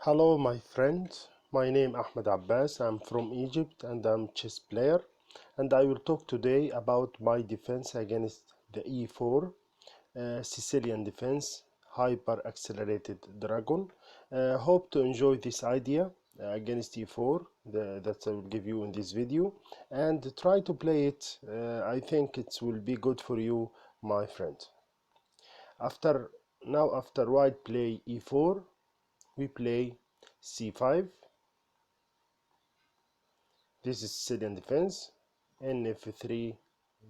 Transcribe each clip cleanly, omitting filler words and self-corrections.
Hello my friends, my name Ahmed Abbas. I'm from Egypt and I'm chess player, and I will talk today about my defense against the e4 Sicilian defense hyper accelerated dragon. Hope to enjoy this idea against e4 that I will give you in this video, and try to play it. I think it will be good for you, my friend. After white play e4, we play c5. This is Sicilian defense, nf3,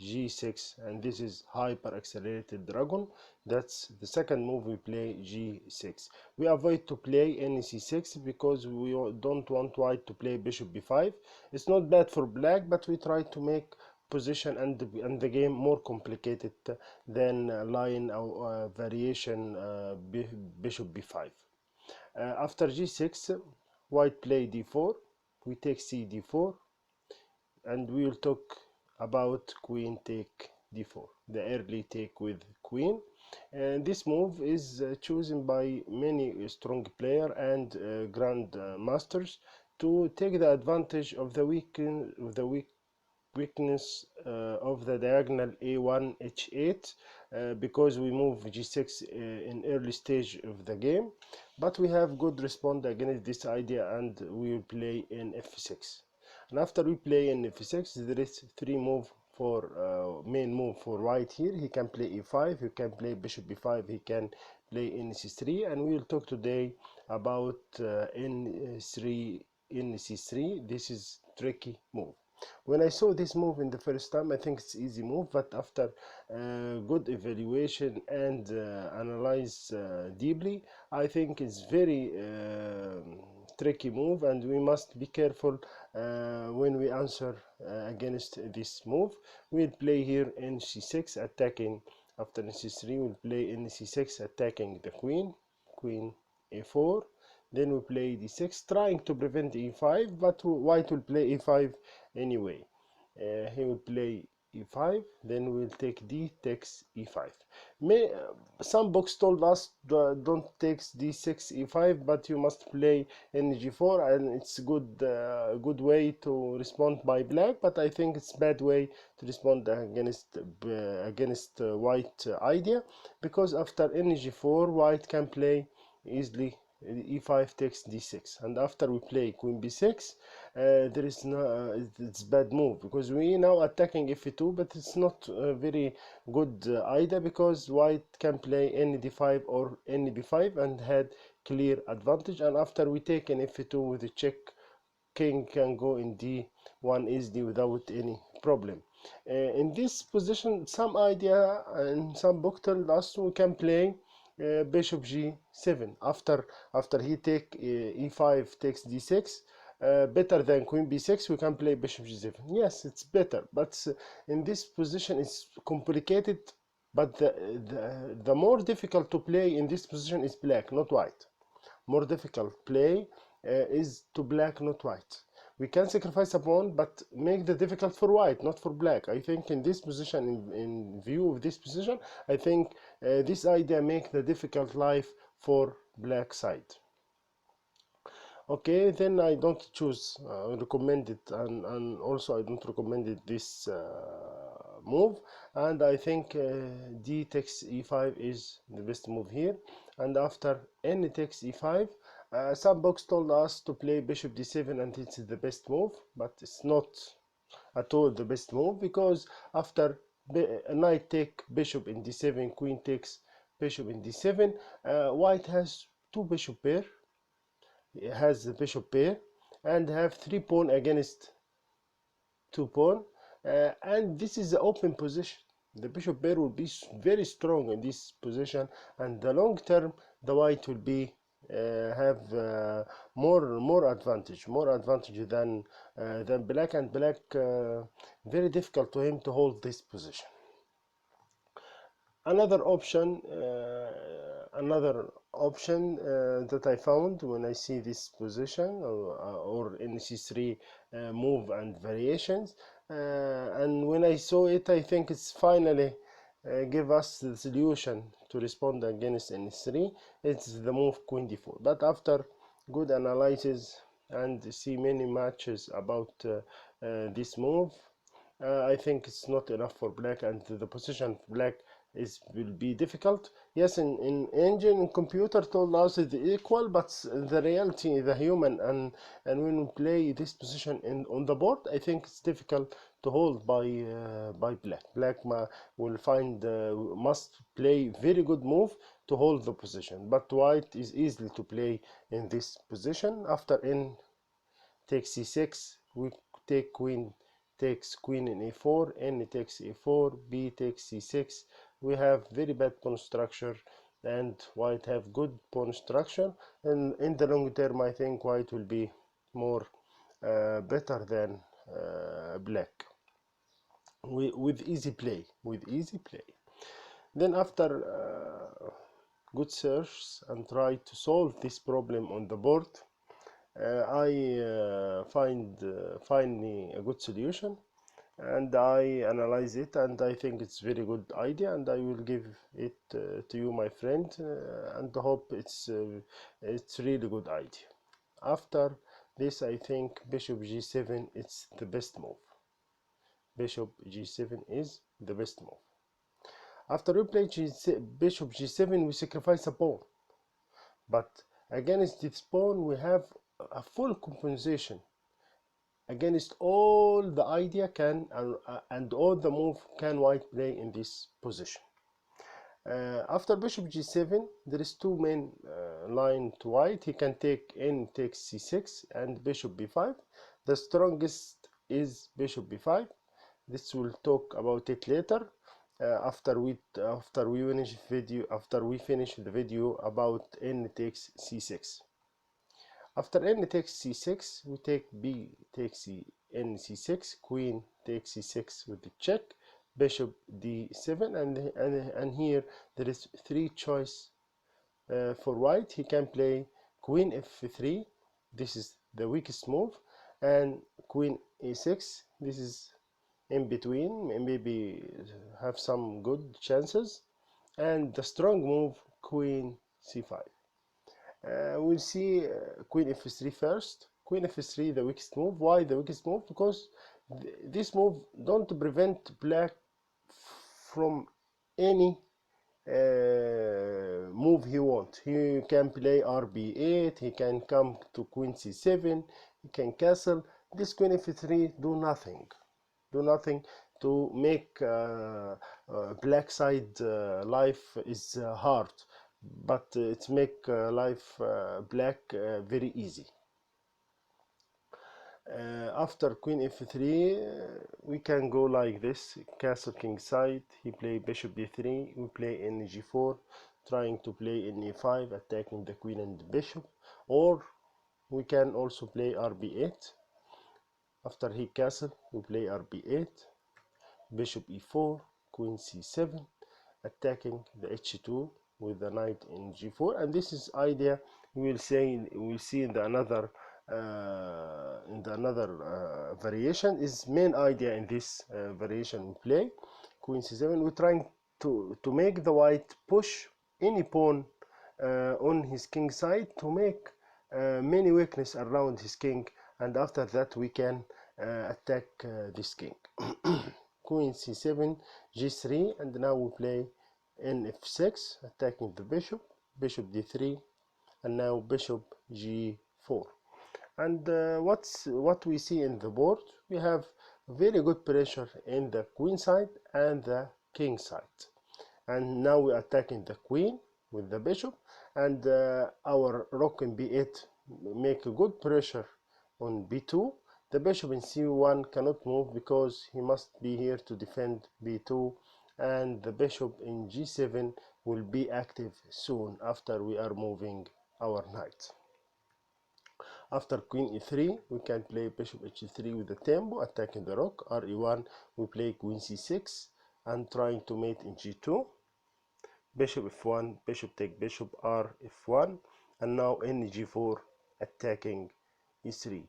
g6, and this is hyper accelerated dragon. That's the second move. We play g6. We avoid to play any c6 because we don't want white to play bishop b5. It's not bad for black, but we try to make position and the game more complicated than line or variation bishop b5. After g6, white play d4. We take c d4, and we will talk about queen take d4, the early take with queen. And this move is chosen by many strong player and grand masters to take the advantage of the weakness of the diagonal a1 h8, because we move g6 in early stage of the game, but we have good response against this idea, and we will play in f6. And after we play in f6, there is three move for main move for white here. He can play e5, he can play bishop b5, he can play in c3, and we will talk today about n3 in c3. This is tricky move. When I saw this move in the first time, I think it's easy move, but after good evaluation and analyze deeply, I think it's very tricky move, and we must be careful when we answer against this move. We'll play here in c6 attacking. After c3, we'll play in c6 attacking the queen a4. Then we play d6 trying to prevent e5, but white will play e5 anyway. He will play e5, then we'll take d takes e5. Some books told us don't take d6 e5, but you must play in g4, and it's good way to respond by black, but I think it's bad way to respond against white idea, because after g4 white can play easily e5 takes d6, and after we play queen b6, there is no it's bad move, because we now attacking f2, but it's not a very good idea, because white can play any d5 or any b5 and had clear advantage. And after we take an f2 with a check, king can go in d1 easily without any problem. In this position, some idea and some book tell us we can play bishop g7 after he take e5 takes d6. Better than queen b6, we can play bishop g7. Yes, it's better, but in this position it's complicated. But the more difficult to play in this position is black, not white. More difficult play is to black, not white. We can sacrifice a pawn, but make the difficult for white, not for black. I think in this position, in view of this position, I think this idea make the difficult life for black side. Okay, then I don't choose recommend it, and also I don't recommend it this move, and I think d takes e5 is the best move here. And after n takes e5, some books told us to play bishop d7, and it's the best move, but it's not at all the best move, because after knight take bishop in d7, queen takes bishop in d7, white has two bishop pair. It has the bishop pair and have 3 pawn against 2 pawn, and this is the open position. The bishop pair will be very strong in this position, and the long term the white will be have more advantage than black, and black very difficult to him to hold this position. Another option that I found when I see this position, or in c3 move and variations, and when I saw it, I think it's finally give us the solution to respond against n3. It's the move queen d4. But after good analysis and see many matches about this move. I think it's not enough for black, and the position of black is will be difficult. Yes, in engine and computer told us it's equal, but the reality, the human, and when we play this position on the board, I think it's difficult to hold by black. Black will find must play very good move to hold the position, but white is easily to play in this position. After n takes c6, we take queen takes queen in a4, n takes a4, b takes c6. We have very bad pawn structure, and white have good pawn structure, and in the long term I think white will be more better than black with easy play, then after good search and try to solve this problem on the board, I find me a good solution, and I analyze it, and I think it's very good idea, and I will give it to you, my friend, and hope it's really good idea. After this, I think bishop g7 it's the best move. Bishop g7 is the best move. After we play bishop g7, we sacrifice a pawn, but against this pawn we have a full compensation against all the idea can and all the move can white play in this position. After bishop g7, there is two main line to white. He can take n takes c6 and bishop b5. The strongest is bishop b5. This will talk about it later. After we finish the video about n takes c6. After n takes c6, we take b takes n c6, queen takes c6 with the check, bishop d7, and here there is three choice for white. He can play queen f3, this is the weakest move, and queen a6, this is in between, maybe have some good chances, and the strong move queen c5. We'll see queen f3 first. Queen f3 the weakest move. Why the weakest move? Because this move don't prevent black from any move he wants. He can play rb8, he can come to queen c7, he can castle. This queen f3 do nothing to make black side life is hard, but it make life black very easy. After queen f3, we can go like this, castle king side. He play bishop b3, we play in g4, trying to play in e5, attacking the queen and the bishop, or we can also play rb8. After he castle, we play rb8, bishop e4, queen c7, attacking the h2 with the knight in g4, and this is idea we'll see in the another variation. Is main idea in this variation we play queen c7. We're trying to make the white push any pawn on his king side to make many weakness around his king, and after that we can attack this king. Queen c7, g3, and now we play n f6, attacking the bishop, bishop d3, and now bishop g4. And what we see in the board, we have very good pressure in the queen side and the king side. And now we're attacking the queen with the bishop, and our rook in b8 make a good pressure on b2. The bishop in c1 cannot move because he must be here to defend b2, and the bishop in g7 will be active soon after we are moving our knight. After queen e3, we can play bishop h3 with the tempo, attacking the rook. re1, we play queen c6 and trying to mate in g2. Bishop f1, bishop take bishop, r f1, and now in g4, attacking e3.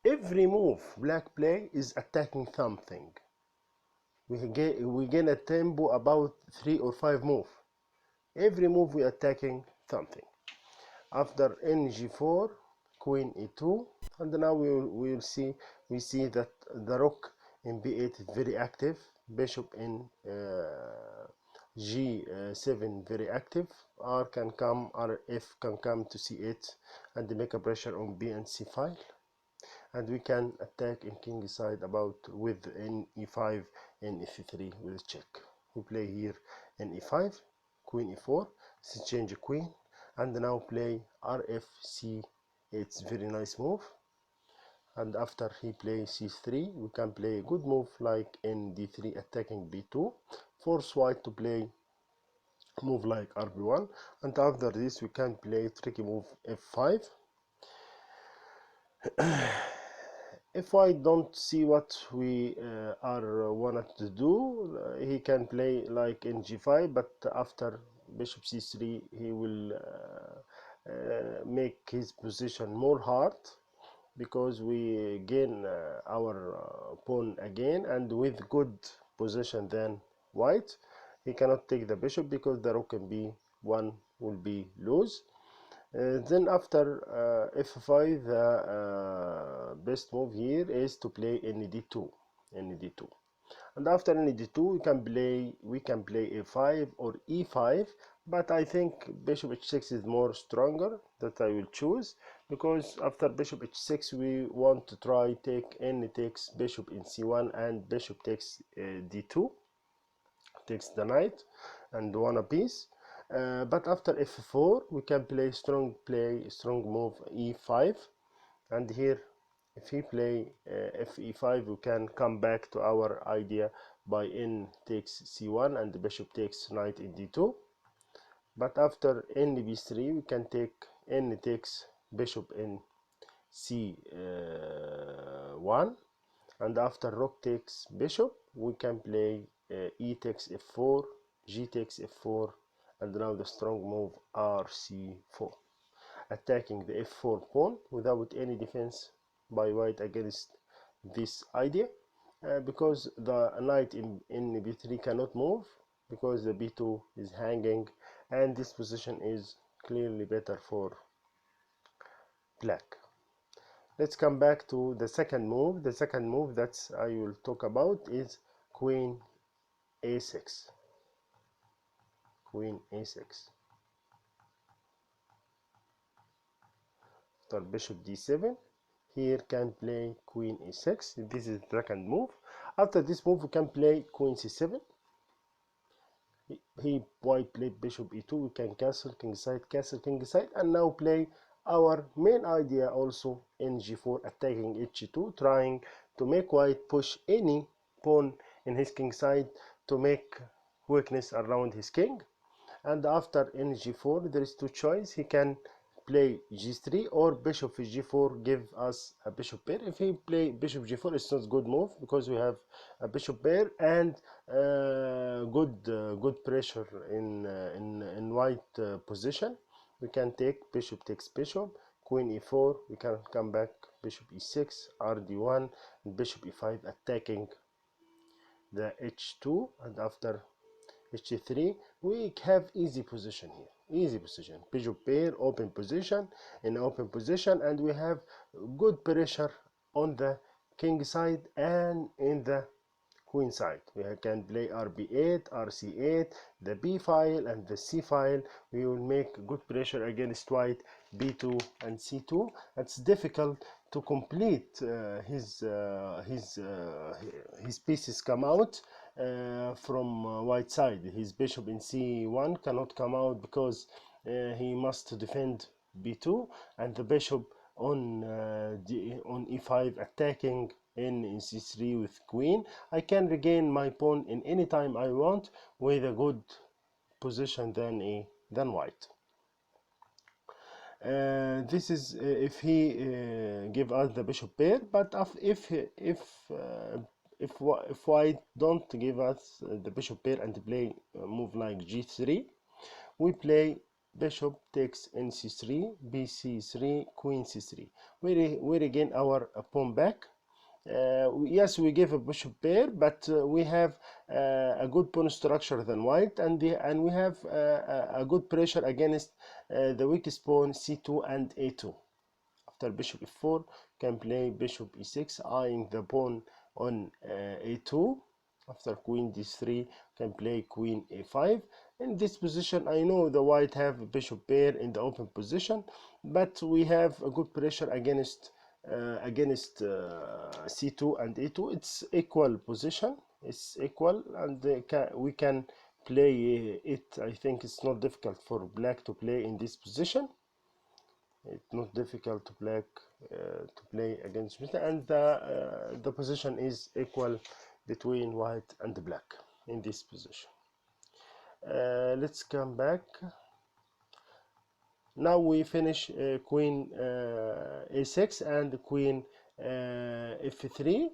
Every move black play is attacking something. We gain a tempo about 3 or 5 moves. Every move we attacking something. After n g4, queen e2, and now we see that the rook in b8 is very active, bishop in g7 very active, r can come, rf can come to c8 and make a pressure on b and c file, and we can attack in king side about with in e5 and f3 with check. We play here in e5, queen e4, exchange queen, and now play rfc. It's very nice move, and after he plays c3 we can play a good move like in d3 attacking b2, force white to play move like rb1, and after this we can play tricky move f5. If I don't see what we are wanted to do, he can play like in g5, but after bishop c3 he will make his position more hard, because we gain our pawn again, and with good position than white. He cannot take the bishop because the rook in b1 will be lose. Then after f5, the best move here is to play nd2, and after nd2 we can play a5 or e5, but I think bishop h6 is more stronger that I will choose, because after bishop h6 we want to try take n takes bishop in c1 and bishop takes d2, takes the knight and one apiece. But after f4 we can play strong move e5, and here if he play fe5 we can come back to our idea by n takes c1 and the bishop takes knight in d2. But after n b3 we can take n takes bishop in c1, and after rook takes bishop we can play e takes f4, g takes f4, and now the strong move rc4, attacking the f4 pawn without any defense by white against this idea, because the knight in b3 cannot move because the b2 is hanging, and this position is clearly better for black. Let's come back to the second move. The second move that I will talk about is queen a6. Queen a6. After bishop d7, here can play queen a6. This is the second move. After this move, we can play queen c7. White played bishop e2. We can castle king side, and now play our main idea also in g4, attacking h2, trying to make white push any pawn in his king side to make weakness around his king. And after in g4 there is two choice. He can play g3 or bishop g4 give us a bishop pair. If he play bishop g4 it's not good move, because we have a bishop pair and good pressure in white position. We can take bishop takes bishop, queen e4, we can come back bishop e6, rd1, and bishop e5, attacking the h2, and after h3 we have easy position here, easy position, bishop pair, open position, in open position, and we have good pressure on the king side and in the queen side. We can play rb8, rc8, the b file and the c file. We will make good pressure against white b2 and c2. It's difficult to complete his pieces come out from white side. His bishop in c1 cannot come out because he must defend b2, and the bishop on e5 attacking in c3 with queen. I can regain my pawn in any time I want with a good position than white. This is if he give us the bishop pair, but if white don't give us the bishop pair and play move like g3, we play bishop takes n c3, bc3, queen c3. We regain our pawn back. Yes, we give a bishop pair, but we have a good pawn structure than white, and we have a good pressure against the weakest pawn c2 and a2. after bishop f4 can play bishop e6, eyeing the pawn on a2. After queen d3 can play queen a5. In this position, I know the white have bishop pair in the open position, but we have a good pressure against c2 and a2. It's equal position, it's equal, and we can play it. I think it's not difficult for black to play in this position. It's not difficult to black to play against white, and the position is equal between white and black in this position. Let's come back. Now we finish queen a6 and queen f3.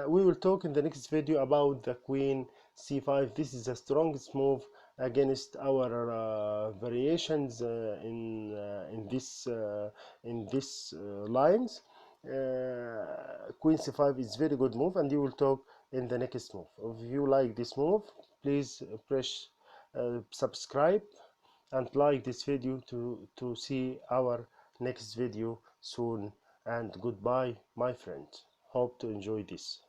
We will talk in the next video about the queen c5. This is the strongest move against our variations in this lines. Queen c5 is very good move, and you will talk in the next move. If you like this move, please press subscribe and like this video to see our next video soon. And goodbye, my friend. Hope to enjoy this.